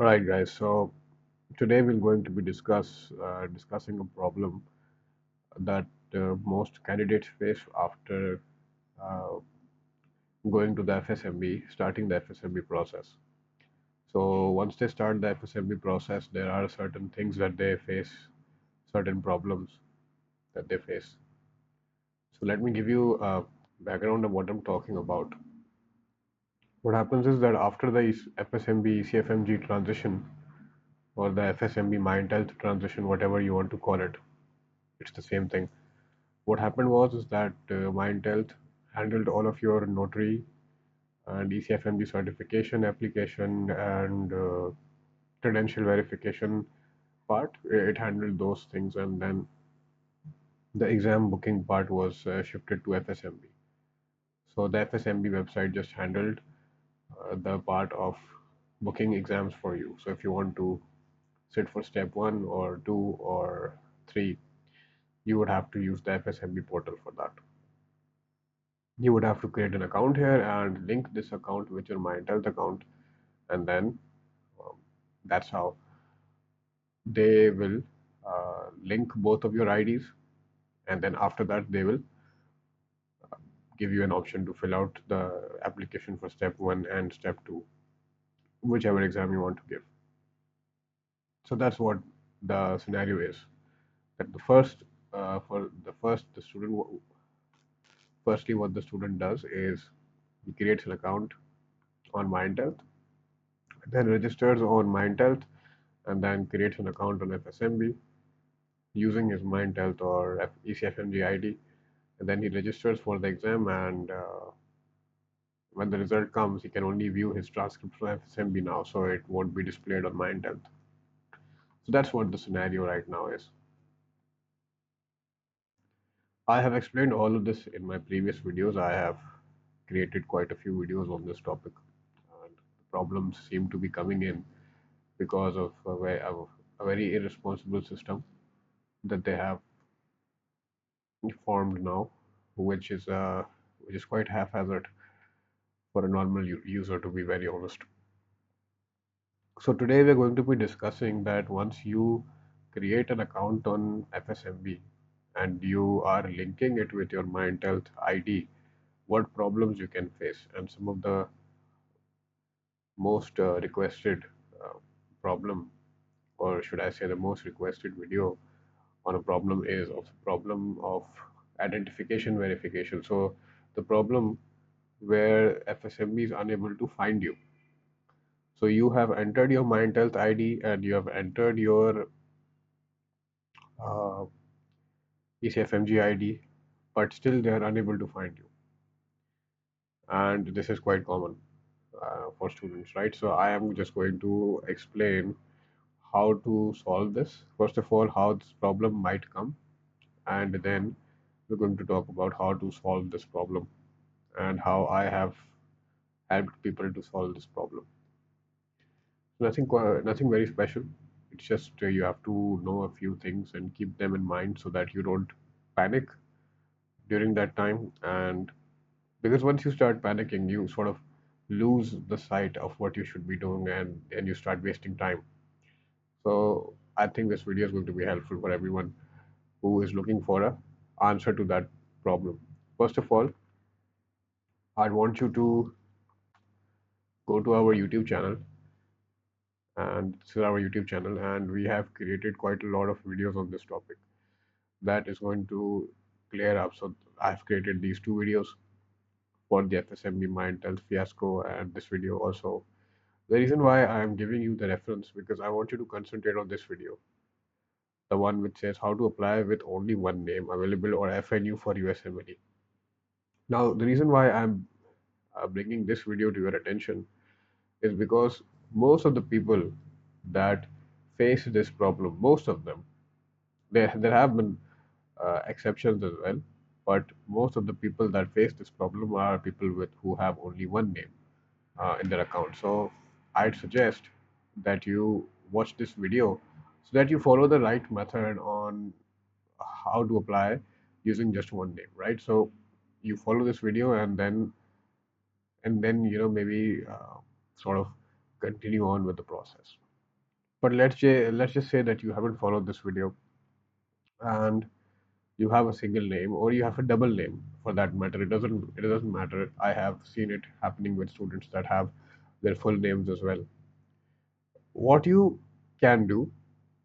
All right, guys. So today we're going to be discussing a problem that most candidates face after uh, going to the FSMB, starting the FSMB process. So once they start the FSMB process, there are certain things that they face, certain problems that they face. So let me give you a background of what I'm talking about. What happens is that after the FSMB ECFMG transition or the FSMB MyIntealth transition, whatever you want to call it, it's the same thing. What happened was is that MyIntealth handled all of your notary and ECFMG certification application and credential verification part. It handled those things, and then the exam booking part was shifted to FSMB. So the FSMB website just handled the part of booking exams for you. So if you want to sit for step one or two or three, you would have to use the FSMB portal for that. You would have to create an account here and link this account with your MyIntealth account, and then um, that's how they will link both of your IDs, and then after that they will give you an option to fill out the application for step one and step two, whichever exam you want to give. So that's what the scenario is. That the first for the first the student firstly what the student does is he creates an account on MyIntealth, then registers on MyIntealth, and then creates an account on FSMB using his MyIntealth or ECFMG ID, and then he registers for the exam. And when the result comes, he can only view his transcript from FSMB now, so it won't be displayed on MyIntealth. So that's what the scenario right now is. I have explained all of this in my previous videos. I have created quite a few videos on this topic, and the problems seem to be coming in because of a very irresponsible system that they have formed now, which is uh, which is quite haphazard for a normal user, to be very honest. So today we're going to be discussing that once you create an account on FSMB and you are linking it with your MyIntealth ID, what problems you can face, and some of the most requested uh, problem, or should I say the most requested video on a problem, is of the problem of identification verification. So the problem where FSMB is unable to find you. So you have entered your MyIntealth ID and you have entered your uh, ECFMG ID, but still they are unable to find you. And this is quite common for students, right? So I am just going to explain how to solve this. First of all, how this problem might come, and then we're going to talk about how to solve this problem and how I have helped people to solve this problem. Nothing very special. It's just you have to know a few things and keep them in mind so that you don't panic during that time. And because once you start panicking, you sort of lose the sight of what you should be doing, and you start wasting time. So I think this video is going to be helpful for everyone who is looking for a answer to that problem. First of all, I want you to go to our YouTube channel, and this is our YouTube channel, and we have created quite a lot of videos on this topic that is going to clear up. So I've created these two videos for the FSMB MyIntealth fiasco and this video also. The reason why I'm giving you the reference because I want you to concentrate on this video, the one which says how to apply with only one name available or FNU for USMLE. Now, the reason why I'm bringing this video to your attention is because most of the people that face this problem, most of them, there have been exceptions as well, but most of the people that face this problem are people with who have only one name in their account. So I'd suggest that you watch this video so that you follow the right method on how to apply using just one name, right? So you follow this video and then maybe sort of continue on with the process. But let's just say that you haven't followed this video, and you have a single name or you have a double name for that matter. It doesn't matter. I have seen it happening with students that have their full names as well. What you can do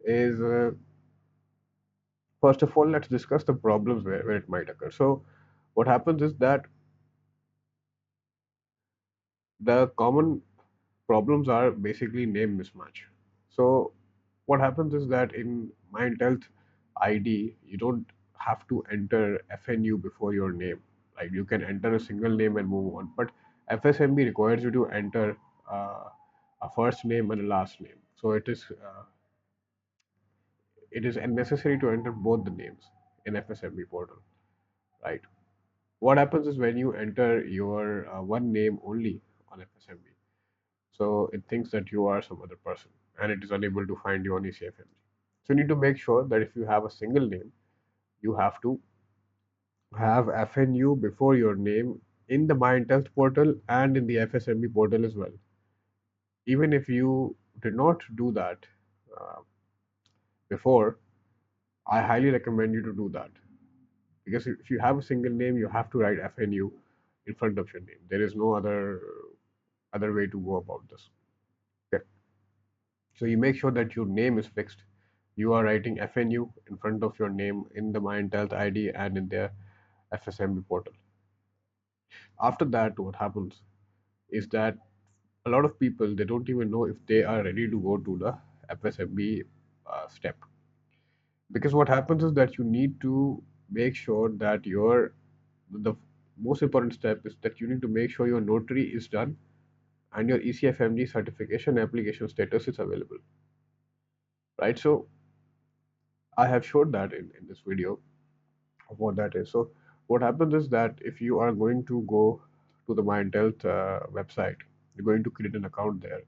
is, first of all, let's discuss the problems where it might occur. So what happens is that the common problems are basically name mismatch. So what happens is that in MyIntealth ID, you don't have to enter FNU before your name. Like you can enter a single name and move on. But FSMB requires you to enter a first name and a last name. So it is unnecessary to enter both the names in FSMB portal, right? What happens is when you enter your one name only on FSMB, so it thinks that you are some other person and it is unable to find you on ECFMG. So you need to make sure that if you have a single name, you have to have FNU before your name in the MyIntealth portal and in the FSMB portal as well. Even if you did not do that uh, before, I highly recommend you to do that, because if you have a single name, you have to write FNU in front of your name. There is no other way to go about this. Okay. So you make sure that your name is fixed. You are writing FNU in front of your name in the MyIntealth ID and in the FSMB portal. After that, what happens is that a lot of people, they don't even know if they are ready to go to the FSMB step. Because what happens is that you need to make sure that the most important step is that you need to make sure your notary is done and your ECFMG certification application status is available, right? So I have showed that in this video of what that is. So what happens is that if you are going to go to the MyIntealth website, you're going to create an account there.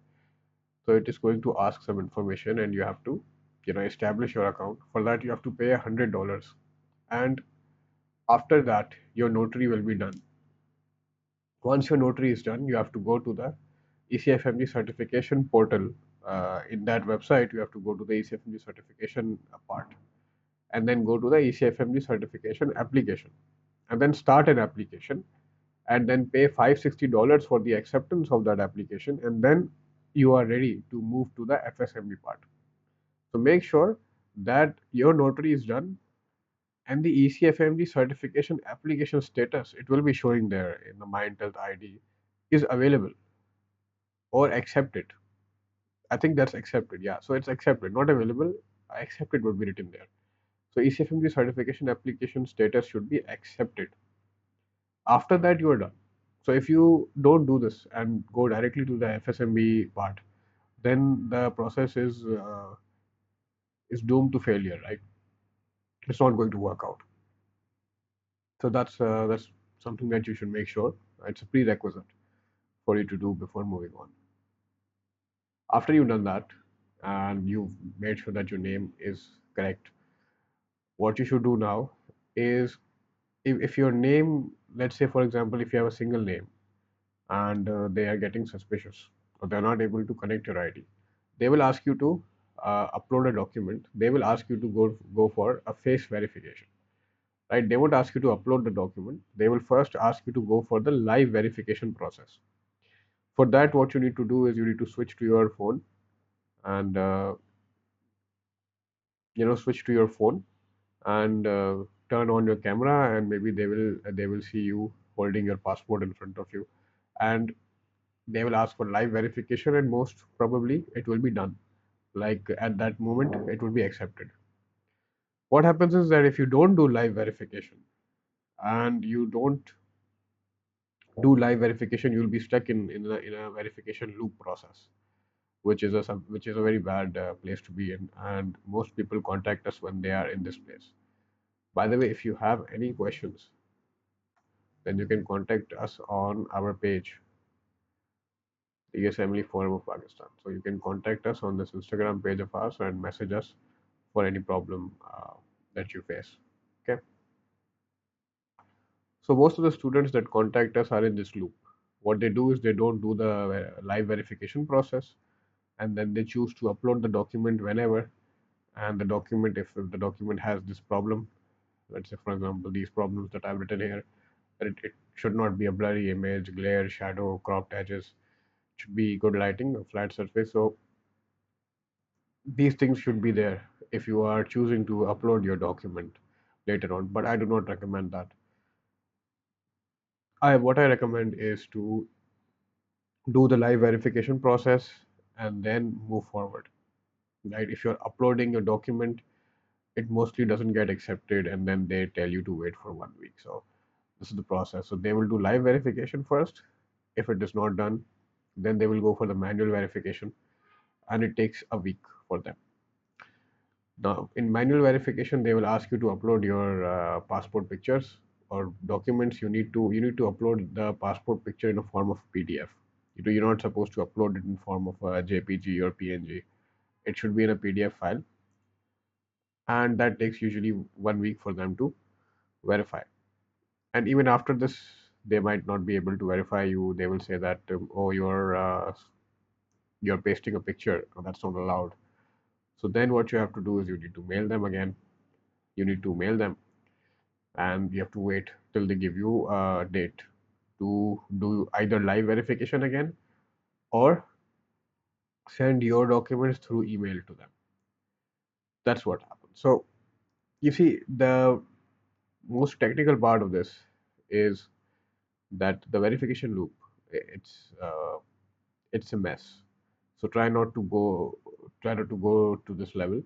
So it is going to ask some information, and you have to, establish your account. For that, you have to pay $100, and after that, your notary will be done. Once your notary is done, you have to go to the ECFMG certification portal. In that website, you have to go to the ECFMG certification part, and then go to the ECFMG certification application, and then start an application, and then pay $560 for the acceptance of that application, and then you are ready to move to the FSMB part. So make sure that your notary is done and the ECFMG certification application status, it will be showing there in the MyIntealth ID, is available or accepted. I think that's accepted. Yeah, so it's accepted, not available. Accepted would be written there. So ECFMG certification application status should be accepted. After that, you are done. So if you don't do this and go directly to the FSMB part, then the process is doomed to failure, right? It's not going to work out. So that's something that you should make sure. It's a prerequisite for you to do before moving on. After you've done that and you've made sure that your name is correct, what you should do now is, if your name, let's say for example, if you have a single name and they are getting suspicious or they're not able to connect your ID, they will ask you to upload a document. They will ask you to go for a face verification, right? They won't ask you to upload the document. They will first ask you to go for the live verification process. For that, what you need to do is you need to switch to your phone and switch to your phone and turn on your camera, and maybe they will see you holding your passport in front of you, and they will ask for live verification, and most probably it will be done. Like at that moment, it will be accepted. What happens is that if you don't do live verification and you don't do live verification, you'll be stuck in a verification loop process, which is a very bad place to be in, and most people contact us when they are in this place. By the way, if you have any questions, then you can contact us on our page, USMLE Forum of Pakistan. So you can contact us on this Instagram page of ours and message us for any problem that you face. Okay. So most of the students that contact us are in this loop. What they do is they don't do the live verification process. and then they choose to upload the document whenever. And the document, if the document has this problem, let's say for example these problems that I've written here, that it should not be a blurry image, glare, shadow, cropped edges, it should be good lighting, a flat surface. So these things should be there if you are choosing to upload your document later on, but I do not recommend that. What I recommend is to do the live verification process and then move forward. Right? If you're uploading your document, it mostly doesn't get accepted, and then they tell you to wait for 1 week. So this is the process. So they will do live verification first. If it is not done, then they will go for the manual verification, and it takes a week for them. Now, in manual verification, they will ask you to upload your passport pictures or documents. You need to upload the passport picture in a form of PDF. You're not supposed to upload it in form of a JPG or PNG. It should be in a PDF file, and that takes usually 1 week for them to verify. And even after this, they might not be able to verify you. They will say that oh, you're pasting a picture. Oh, that's not allowed. So then what you have to do is you need to mail them again. You need to mail them, and you have to wait till they give you a date to do either live verification again or send your documents through email to them. That's what happens. So you see, the most technical part of this is that the verification loop, it's a mess. So try not to go to this level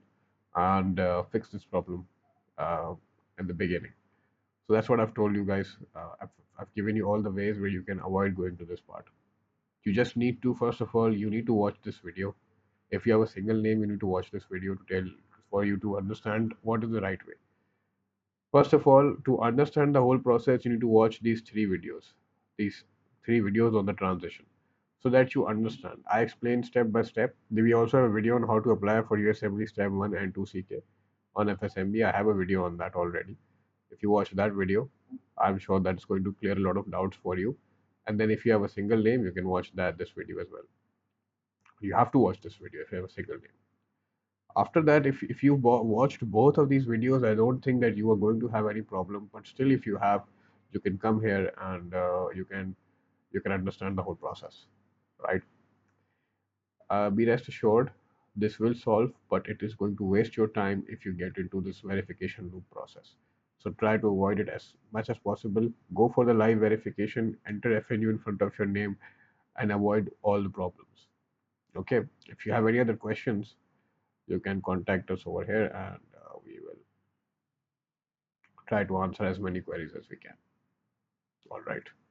and fix this problem uh, at the beginning. So that's what I've told you guys. I've given you all the ways where you can avoid going to this part. You just need to, first of all, you need to watch this video. If you have a single name, you need to watch this video to tell for you to understand what is the right way. First of all, to understand the whole process, you need to watch these three videos on the transition, so that you understand. I explain step by step. We also have a video on how to apply for USMLE Step 1 and 2 CK on FSMB. I have a video on that already. If you watch that video, I'm sure that's going to clear a lot of doubts for you. And then if you have a single name, you can watch this video as well. You have to watch this video if you have a single name. After that, if you watched both of these videos, I don't think that you are going to have any problem. But still, if you have, you can come here and you can understand the whole process, right? Be rest assured, this will solve, but it is going to waste your time if you get into this verification loop process. So try to avoid it as much as possible. Go for the live verification, enter FNU in front of your name, and avoid all the problems. Okay. If you have any other questions, you can contact us over here, and we will try to answer as many queries as we can. All right.